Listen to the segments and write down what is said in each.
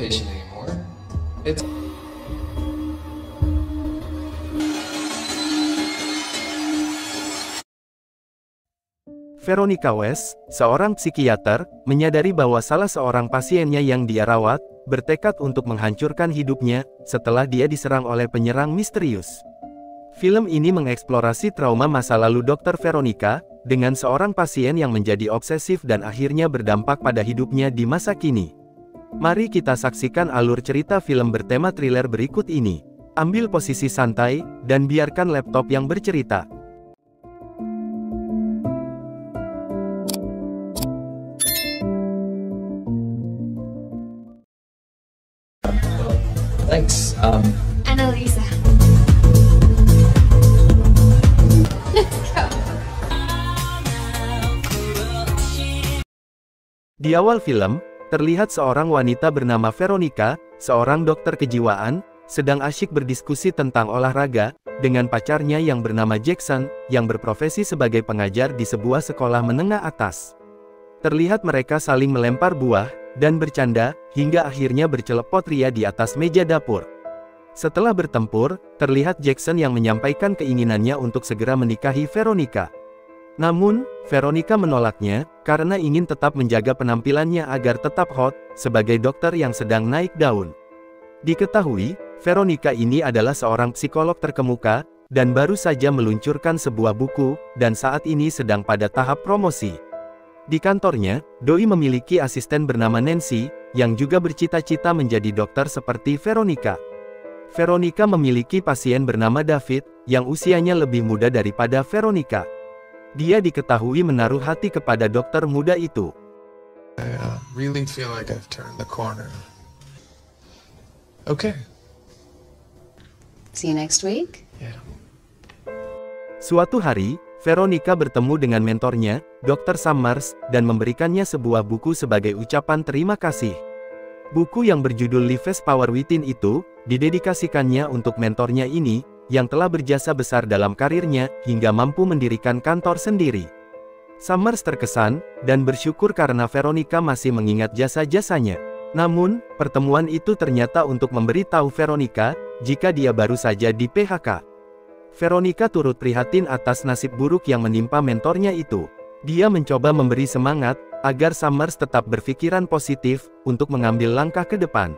patient anymore. It's Veronica West, seorang psikiater, menyadari bahwa salah seorang pasiennya yang dia rawat, bertekad untuk menghancurkan hidupnya, setelah dia diserang oleh penyerang misterius. Film ini mengeksplorasi trauma masa lalu Dr. Veronica, dengan seorang pasien yang menjadi obsesif dan akhirnya berdampak pada hidupnya di masa kini. Mari kita saksikan alur cerita film bertema thriller berikut ini. Ambil posisi santai, dan biarkan laptop yang bercerita. thanks. Annalisa. Let's go. Di awal film, terlihat seorang wanita bernama Veronica, seorang dokter kejiwaan, sedang asyik berdiskusi tentang olahraga, dengan pacarnya yang bernama Jackson, yang berprofesi sebagai pengajar di sebuah sekolah menengah atas. Terlihat mereka saling melempar buah, dan bercanda, hingga akhirnya bercelepot ria di atas meja dapur. Setelah bertempur, terlihat Jackson yang menyampaikan keinginannya untuk segera menikahi Veronica. Namun, Veronica menolaknya, karena ingin tetap menjaga penampilannya agar tetap hot, sebagai dokter yang sedang naik daun. Diketahui, Veronica ini adalah seorang psikolog terkemuka, dan baru saja meluncurkan sebuah buku, dan saat ini sedang pada tahap promosi. Di kantornya, Doi memiliki asisten bernama Nancy, yang juga bercita-cita menjadi dokter seperti Veronica. Veronica memiliki pasien bernama David, yang usianya lebih muda daripada Veronica. Dia diketahui menaruh hati kepada dokter muda itu. I really feel like I've turned the corner. Okay. See you next week. Yeah. Suatu hari, Veronica bertemu dengan mentornya, Dr. Summers, dan memberikannya sebuah buku sebagai ucapan terima kasih. Buku yang berjudul Lives Power Within itu, didedikasikannya untuk mentornya ini, yang telah berjasa besar dalam karirnya, hingga mampu mendirikan kantor sendiri. Summers terkesan, dan bersyukur karena Veronica masih mengingat jasa-jasanya. Namun, pertemuan itu ternyata untuk memberi tahu Veronica, jika dia baru saja di PHK. Veronica turut prihatin atas nasib buruk yang menimpa mentornya itu. Dia mencoba memberi semangat, agar Summers tetap berpikiran positif, untuk mengambil langkah ke depan.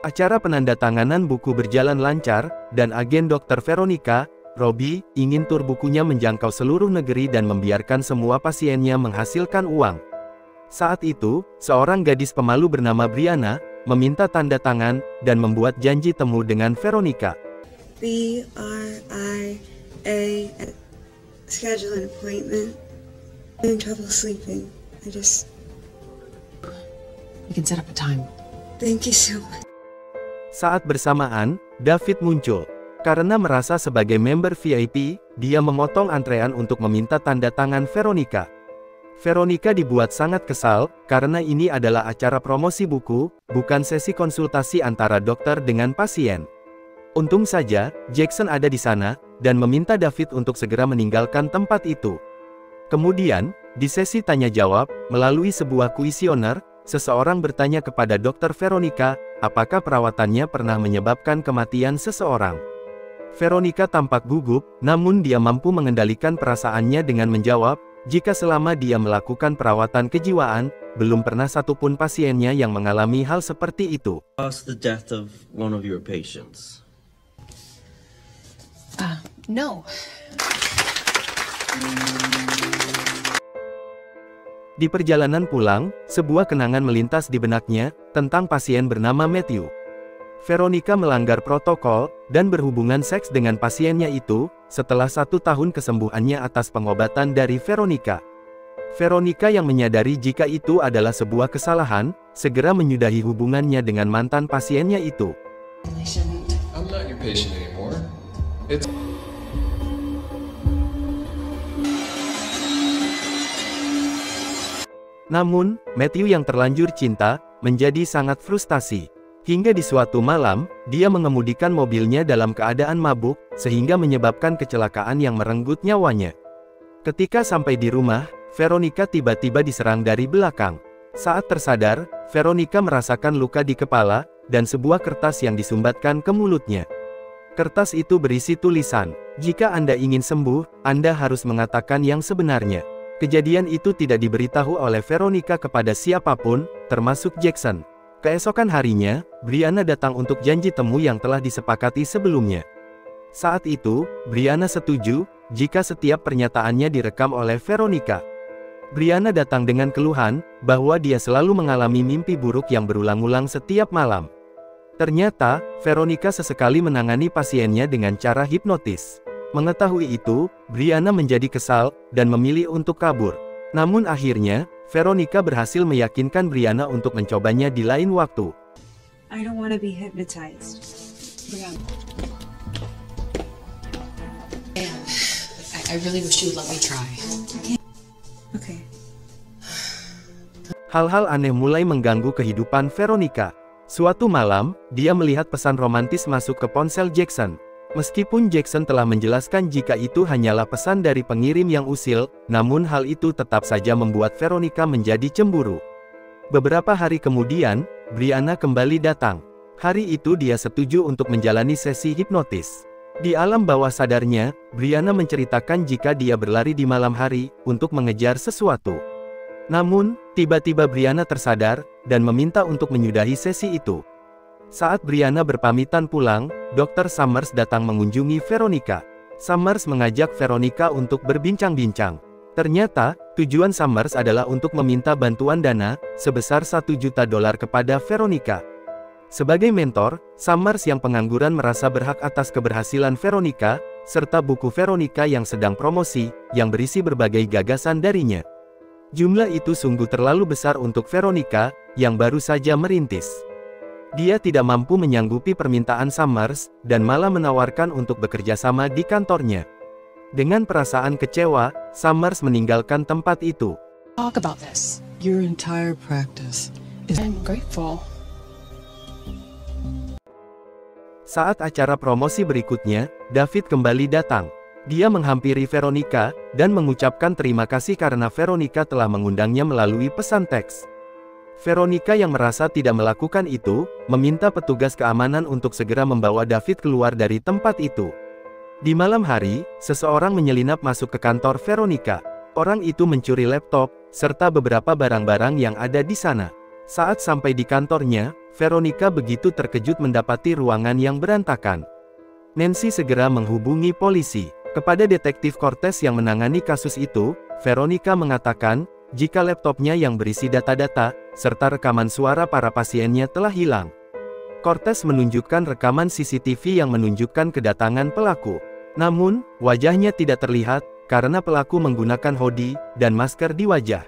Acara penandatanganan buku berjalan lancar, dan agen Dr. Veronica, Robbie, ingin tur bukunya menjangkau seluruh negeri dan membiarkan semua pasiennya menghasilkan uang. Saat itu, seorang gadis pemalu bernama Brianna, meminta tanda tangan, dan membuat janji temu dengan Veronica. BRIA, schedule an appointment. I'm in trouble sleeping. We can set up a time. Thank you so much. Saat bersamaan, David muncul. Karena merasa sebagai member VIP, dia memotong antrean untuk meminta tanda tangan Veronica. Veronica dibuat sangat kesal, karena ini adalah acara promosi buku, bukan sesi konsultasi antara dokter dengan pasien. Untung saja, Jackson ada di sana, dan meminta David untuk segera meninggalkan tempat itu. Kemudian, di sesi tanya-jawab, melalui sebuah kuesioner, seseorang bertanya kepada Dr. Veronica, apakah perawatannya pernah menyebabkan kematian seseorang. Veronica tampak gugup, namun dia mampu mengendalikan perasaannya dengan menjawab, jika selama dia melakukan perawatan kejiwaan, belum pernah satupun pasiennya yang mengalami hal seperti itu. The death of one of your patients. No. Di perjalanan pulang, sebuah kenangan melintas di benaknya, tentang pasien bernama Matthew. Veronica melanggar protokol, dan berhubungan seks dengan pasiennya itu, setelah 1 tahun kesembuhannya atas pengobatan dari Veronica. Veronica yang menyadari jika itu adalah sebuah kesalahan, segera menyudahi hubungannya dengan mantan pasiennya itu. I'm not your patient anymore. It's Namun, Matthew yang terlanjur cinta, menjadi sangat frustasi. Hingga di suatu malam, dia mengemudikan mobilnya dalam keadaan mabuk, sehingga menyebabkan kecelakaan yang merenggut nyawanya. Ketika sampai di rumah, Veronica tiba-tiba diserang dari belakang. Saat tersadar, Veronica merasakan luka di kepala, dan sebuah kertas yang disumbatkan ke mulutnya. Kertas itu berisi tulisan, "Jika Anda ingin sembuh, Anda harus mengatakan yang sebenarnya." Kejadian itu tidak diberitahu oleh Veronica kepada siapapun, termasuk Jackson. Keesokan harinya, Brianna datang untuk janji temu yang telah disepakati sebelumnya. Saat itu, Brianna setuju, jika setiap pernyataannya direkam oleh Veronica. Brianna datang dengan keluhan, bahwa dia selalu mengalami mimpi buruk yang berulang-ulang setiap malam. Ternyata, Veronica sesekali menangani pasiennya dengan cara hipnotis. Mengetahui itu, Brianna menjadi kesal, dan memilih untuk kabur. Namun akhirnya, Veronica berhasil meyakinkan Brianna untuk mencobanya di lain waktu. I don't want to be hypnotized. I really wish you would let me try. Okay. Hal-hal aneh mulai mengganggu kehidupan Veronica. Suatu malam, dia melihat pesan romantis masuk ke ponsel Jackson. Meskipun Jackson telah menjelaskan jika itu hanyalah pesan dari pengirim yang usil, namun hal itu tetap saja membuat Veronica menjadi cemburu. Beberapa hari kemudian, Brianna kembali datang. Hari itu dia setuju untuk menjalani sesi hipnotis. Di alam bawah sadarnya, Brianna menceritakan jika dia berlari di malam hari, untuk mengejar sesuatu. Namun, tiba-tiba Brianna tersadar, dan meminta untuk menyudahi sesi itu. Saat Brianna berpamitan pulang, Dr. Summers datang mengunjungi Veronica. Summers mengajak Veronica untuk berbincang-bincang. Ternyata, tujuan Summers adalah untuk meminta bantuan dana, sebesar $1 juta kepada Veronica. Sebagai mentor, Summers yang pengangguran merasa berhak atas keberhasilan Veronica, serta buku Veronica yang sedang promosi, yang berisi berbagai gagasan darinya. Jumlah itu sungguh terlalu besar untuk Veronica, yang baru saja merintis. Dia tidak mampu menyanggupi permintaan Summers, dan malah menawarkan untuk bekerja sama di kantornya. Dengan perasaan kecewa, Summers meninggalkan tempat itu. Talk about this. Your entire practice is... I'm grateful. Saat acara promosi berikutnya, David kembali datang. Dia menghampiri Veronica, dan mengucapkan terima kasih karena Veronica telah mengundangnya melalui pesan teks. Veronica yang merasa tidak melakukan itu, meminta petugas keamanan untuk segera membawa David keluar dari tempat itu. Di malam hari, seseorang menyelinap masuk ke kantor Veronica. Orang itu mencuri laptop, serta beberapa barang-barang yang ada di sana. Saat sampai di kantornya, Veronica begitu terkejut mendapati ruangan yang berantakan. Nancy segera menghubungi polisi. Kepada detektif Cortez yang menangani kasus itu, Veronica mengatakan, jika laptopnya yang berisi data-data, serta rekaman suara para pasiennya telah hilang. Cortez menunjukkan rekaman CCTV yang menunjukkan kedatangan pelaku. Namun, wajahnya tidak terlihat, karena pelaku menggunakan hoodie, dan masker di wajah.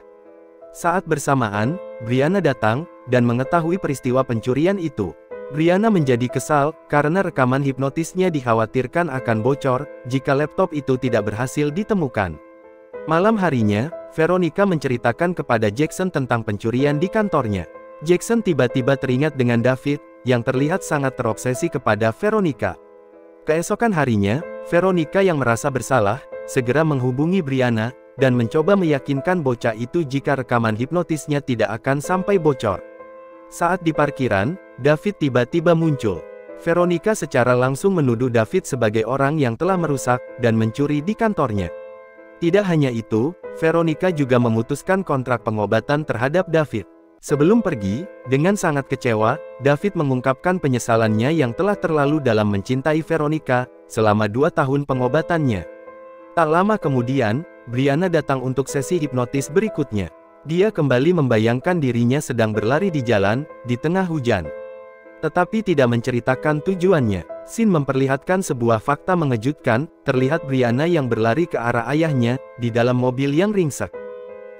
Saat bersamaan, Brianna datang, dan mengetahui peristiwa pencurian itu. Brianna menjadi kesal, karena rekaman hipnotisnya dikhawatirkan akan bocor, jika laptop itu tidak berhasil ditemukan. Malam harinya, Veronica menceritakan kepada Jackson tentang pencurian di kantornya. Jackson tiba-tiba teringat dengan David, yang terlihat sangat terobsesi kepada Veronica. Keesokan harinya, Veronica yang merasa bersalah, segera menghubungi Brianna, dan mencoba meyakinkan bocah itu jika rekaman hipnotisnya tidak akan sampai bocor. Saat di parkiran, David tiba-tiba muncul. Veronica secara langsung menuduh David sebagai orang yang telah merusak, dan mencuri di kantornya. Tidak hanya itu, Veronica juga memutuskan kontrak pengobatan terhadap David. Sebelum pergi, dengan sangat kecewa, David mengungkapkan penyesalannya yang telah terlalu dalam mencintai Veronica, selama 2 tahun pengobatannya. Tak lama kemudian, Brianna datang untuk sesi hipnotis berikutnya. Dia kembali membayangkan dirinya sedang berlari di jalan, di tengah hujan. Tetapi tidak menceritakan tujuannya. Scene memperlihatkan sebuah fakta mengejutkan, terlihat Brianna yang berlari ke arah ayahnya, di dalam mobil yang ringsek.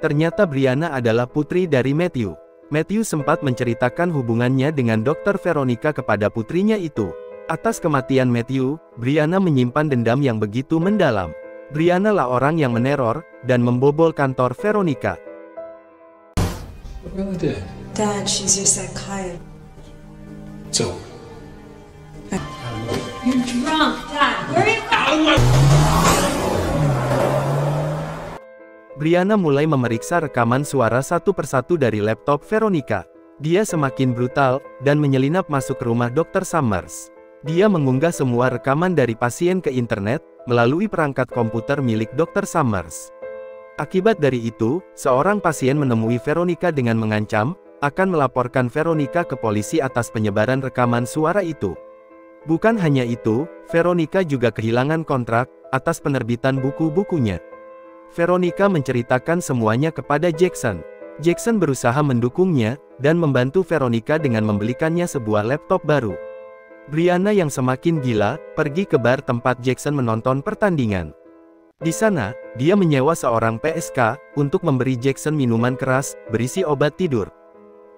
Ternyata Brianna adalah putri dari Matthew. Matthew sempat menceritakan hubungannya dengan Dr. Veronica kepada putrinya itu. Atas kematian Matthew, Brianna menyimpan dendam yang begitu mendalam. Brianna lah orang yang meneror, dan membobol kantor Veronica. What Bella did? Dad, she's your psychiatrist. So, You're drunk, Dad. Where are you going? Brianna mulai memeriksa rekaman suara satu persatu dari laptop Veronica. Dia semakin brutal, dan menyelinap masuk ke rumah Dr. Summers. Dia mengunggah semua rekaman dari pasien ke internet, melalui perangkat komputer milik Dr. Summers. Akibat dari itu, seorang pasien menemui Veronica dengan mengancam, akan melaporkan Veronica ke polisi atas penyebaran rekaman suara itu. Bukan hanya itu, Veronica juga kehilangan kontrak, atas penerbitan buku-bukunya. Veronica menceritakan semuanya kepada Jackson. Jackson berusaha mendukungnya, dan membantu Veronica dengan membelikannya sebuah laptop baru. Brianna yang semakin gila, pergi ke bar tempat Jackson menonton pertandingan. Di sana, dia menyewa seorang PSK, untuk memberi Jackson minuman keras, berisi obat tidur.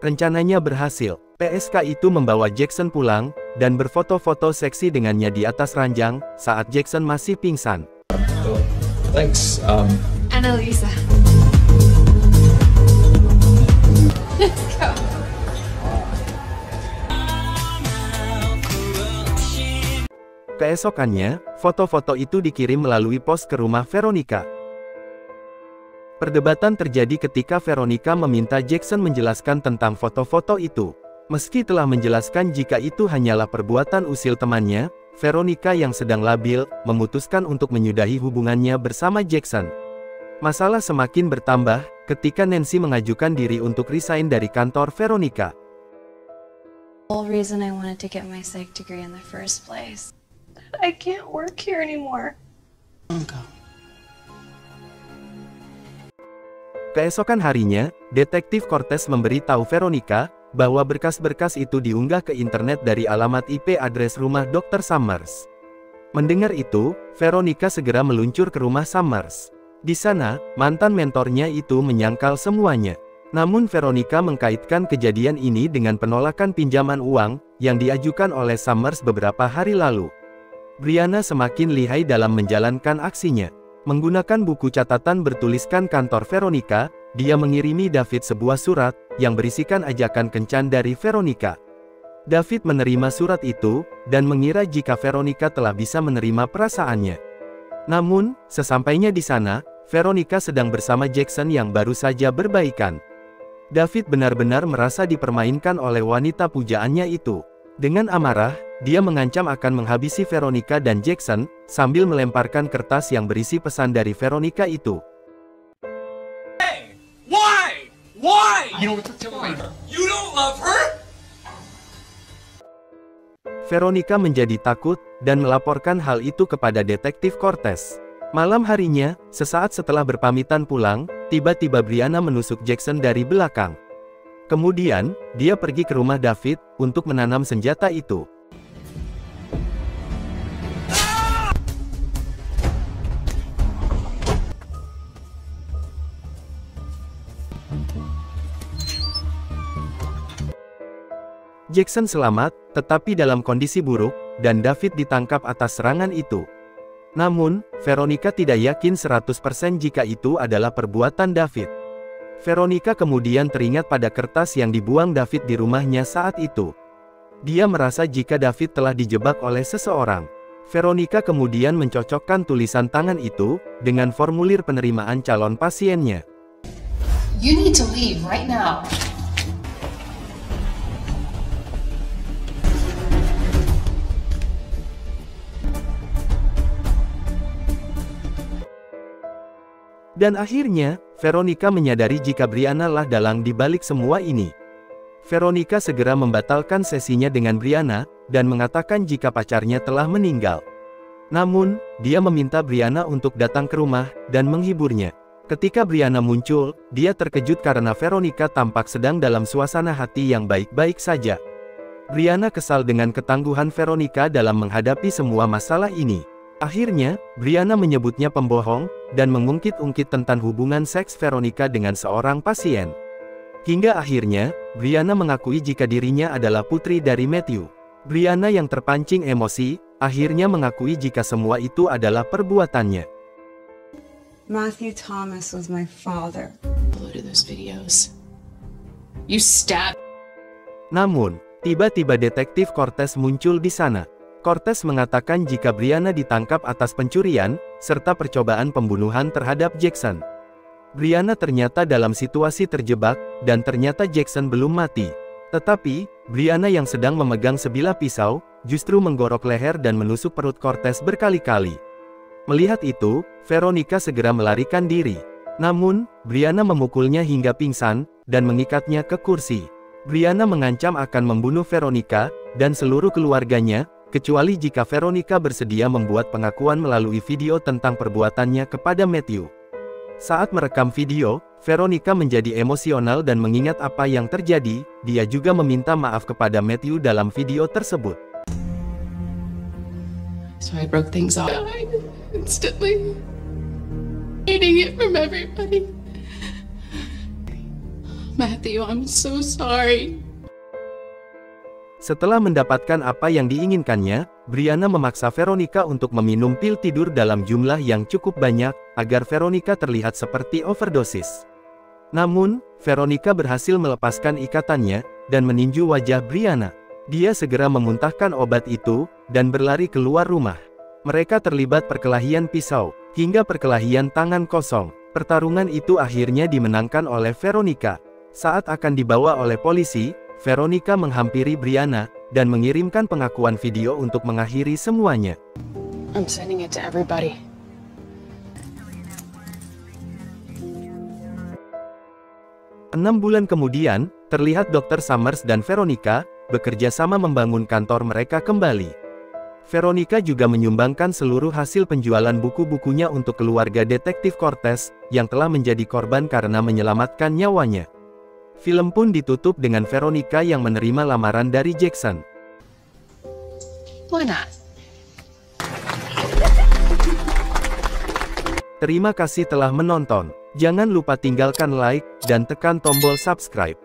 Rencananya berhasil, PSK itu membawa Jackson pulang, dan berfoto-foto seksi dengannya di atas ranjang, saat Jackson masih pingsan. Oh, thanks. Annalisa. Keesokannya, foto-foto itu dikirim melalui pos ke rumah Veronica. Perdebatan terjadi ketika Veronica meminta Jackson menjelaskan tentang foto-foto itu. Meski telah menjelaskan jika itu hanyalah perbuatan usil temannya, Veronica yang sedang labil, memutuskan untuk menyudahi hubungannya bersama Jackson. Masalah semakin bertambah, ketika Nancy mengajukan diri untuk resign dari kantor Veronica. The whole reason I wanted to get my psych degree in the first place. I can't work here anymore. Keesokan harinya, Detektif Cortez memberitahu Veronica, bahwa berkas-berkas itu diunggah ke internet dari alamat IP address rumah Dr. Summers. Mendengar itu, Veronica segera meluncur ke rumah Summers. Di sana, mantan mentornya itu menyangkal semuanya. Namun Veronica mengkaitkan kejadian ini dengan penolakan pinjaman uang, yang diajukan oleh Summers beberapa hari lalu. Brianna semakin lihai dalam menjalankan aksinya. Menggunakan buku catatan bertuliskan kantor Veronica, dia mengirimi David sebuah surat, yang berisikan ajakan kencan dari Veronica. David menerima surat itu, dan mengira jika Veronica telah bisa menerima perasaannya. Namun, sesampainya di sana, Veronica sedang bersama Jackson yang baru saja berbaikan. David benar-benar merasa dipermainkan oleh wanita pujaannya itu. Dengan amarah, dia mengancam akan menghabisi Veronica dan Jackson, sambil melemparkan kertas yang berisi pesan dari Veronica itu. Hey! Why? Why? You don't tell me. You don't love her? Veronica menjadi takut, dan melaporkan hal itu kepada Detektif Cortez. Malam harinya, sesaat setelah berpamitan pulang, tiba-tiba Brianna menusuk Jackson dari belakang. Kemudian, dia pergi ke rumah David, untuk menanam senjata itu. Jackson selamat, tetapi dalam kondisi buruk, dan David ditangkap atas serangan itu. Namun, Veronica tidak yakin 100% jika itu adalah perbuatan David. Veronica kemudian teringat pada kertas yang dibuang David di rumahnya saat itu. Dia merasa jika David telah dijebak oleh seseorang. Veronica kemudian mencocokkan tulisan tangan itu, dengan formulir penerimaan calon pasiennya. You need to leave right now. Dan akhirnya, Veronica menyadari jika Brianna lah dalang di balik semua ini. Veronica segera membatalkan sesinya dengan Brianna, dan mengatakan jika pacarnya telah meninggal. Namun, dia meminta Brianna untuk datang ke rumah, dan menghiburnya. Ketika Brianna muncul, dia terkejut karena Veronica tampak sedang dalam suasana hati yang baik-baik saja. Brianna kesal dengan ketangguhan Veronica dalam menghadapi semua masalah ini. Akhirnya, Brianna menyebutnya pembohong, dan mengungkit-ungkit tentang hubungan seks Veronica dengan seorang pasien. Hingga akhirnya, Brianna mengakui jika dirinya adalah putri dari Matthew. Brianna yang terpancing emosi, akhirnya mengakui jika semua itu adalah perbuatannya. Matthew Thomas was my father. Uploaded those videos. You stabbed. Namun, tiba-tiba Detektif Cortez muncul di sana. Cortez mengatakan jika Brianna ditangkap atas pencurian, serta percobaan pembunuhan terhadap Jackson. Brianna ternyata dalam situasi terjebak, dan ternyata Jackson belum mati. Tetapi, Brianna yang sedang memegang sebilah pisau, justru menggorok leher dan menusuk perut Cortez berkali-kali. Melihat itu, Veronica segera melarikan diri. Namun, Brianna memukulnya hingga pingsan, dan mengikatnya ke kursi. Brianna mengancam akan membunuh Veronica, dan seluruh keluarganya, kecuali jika Veronica bersedia membuat pengakuan melalui video tentang perbuatannya kepada Matthew. Saat merekam video, Veronica menjadi emosional dan mengingat apa yang terjadi, dia juga meminta maaf kepada Matthew dalam video tersebut. So I broke things off instantly, hiding it from everybody. Matthew, I'm so sorry. Setelah mendapatkan apa yang diinginkannya, Brianna memaksa Veronica untuk meminum pil tidur dalam jumlah yang cukup banyak, agar Veronica terlihat seperti overdosis. Namun, Veronica berhasil melepaskan ikatannya, dan meninju wajah Brianna. Dia segera memuntahkan obat itu, dan berlari keluar rumah. Mereka terlibat perkelahian pisau, hingga perkelahian tangan kosong. Pertarungan itu akhirnya dimenangkan oleh Veronica. Saat akan dibawa oleh polisi, Veronica menghampiri Brianna, dan mengirimkan pengakuan video untuk mengakhiri semuanya. I'm sending it to everybody. Enam bulan kemudian, terlihat Dr. Summers dan Veronica bekerja sama membangun kantor mereka kembali. Veronica juga menyumbangkan seluruh hasil penjualan buku-bukunya untuk keluarga detektif Cortez, yang telah menjadi korban karena menyelamatkan nyawanya. Film pun ditutup dengan Veronica yang menerima lamaran dari Jackson. Why not? Terima kasih telah menonton. Jangan lupa tinggalkan like, dan tekan tombol subscribe.